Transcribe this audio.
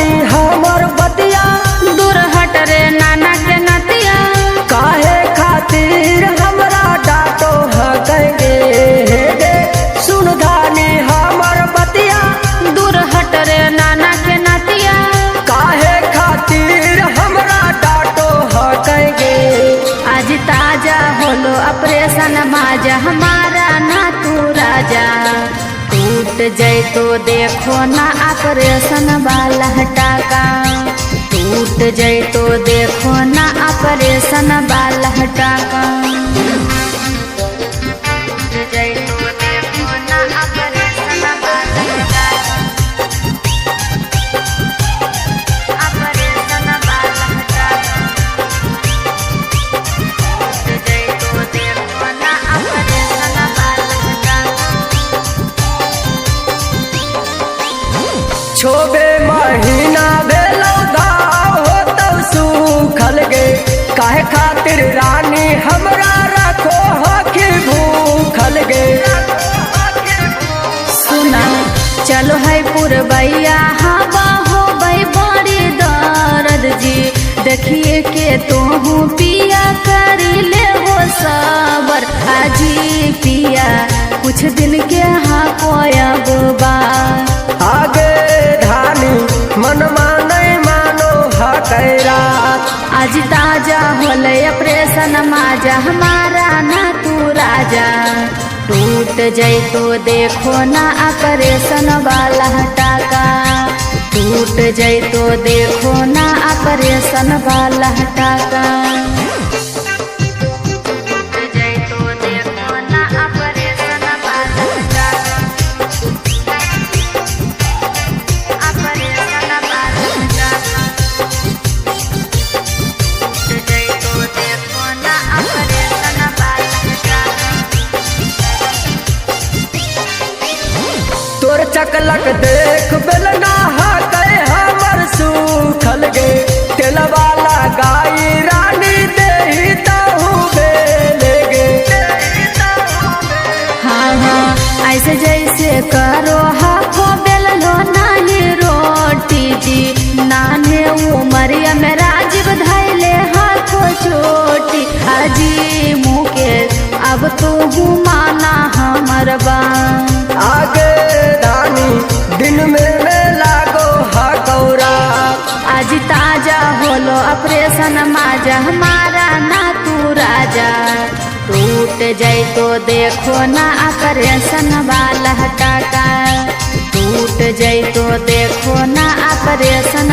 धानी हमर बतिया दूर हट रे नाना के नतिया। काहे खातिर हमरा डाटो हकगे गे सुन धानी हमर बतिया दूर हट रे नाना के नतिया। काहे खातिर हमरा डाटो हकगे। आज ताजा होलो ऑपरेशन माजा हमारा ना तू राजा। टूट जाए तो देखो ना ऑपरेशन वाला टाका। टूट जाए तो देखो ना ऑपरेशन वाला टाका। टूट जाए तो देखो ना ऑपरेशन वाला टाका। ऑपरेशन वाला टाका। टूट जाए तो देखो ना ऑपरेशन वाला टाका। छोबे महीना भेलो घाव हो तब सूखल गे। काहे खातिर रानी हमरा रखो हखी भूखल गे। सुना चलो है पुरबैया हवा हो भाई बड़ी दर्द जी। देखिए के तोहू पिया करी ले हो सबर। आजी पिया कुछ दिन के हाँ कोयब बा। आगे धानी मन माने मानो हकैरा। आज ताजा होले ऑपरेशन माजा हमारा ना तू राजा। टूट जाए तो देखो ना ऑपरेशन वाला टाका। टूट जाए तो देखो ना ऑपरेशन वाला टाका। टूट जाए तो देखो ना ऑपरेशन वाला टाका। ऑपरेशन वाला टाका। टूट जाए तो देखो ना ऑपरेशन वाला टाका। तोर चकलक देख बेलना हकै हमर सूखल गे। तेल वाला गाई रानी देही तहु बेले गे। हाँ हाँ ऐसे जैसे करो हाथों बेल लो नहीं रोटी जी। नाने उमरिया में राजीव धैले हाथों चोटी। अजी मुकेश अब तू माना हमर बात। आगे धानी दिन में लागो हकौरा। आज ताजा होलो ऑपरेशन माजा हमारा ना तू राजा। टूट जाए तो देखो ना ऑपरेशन वाला टाका। टूट जाए तो देखो ना ऑपरेशन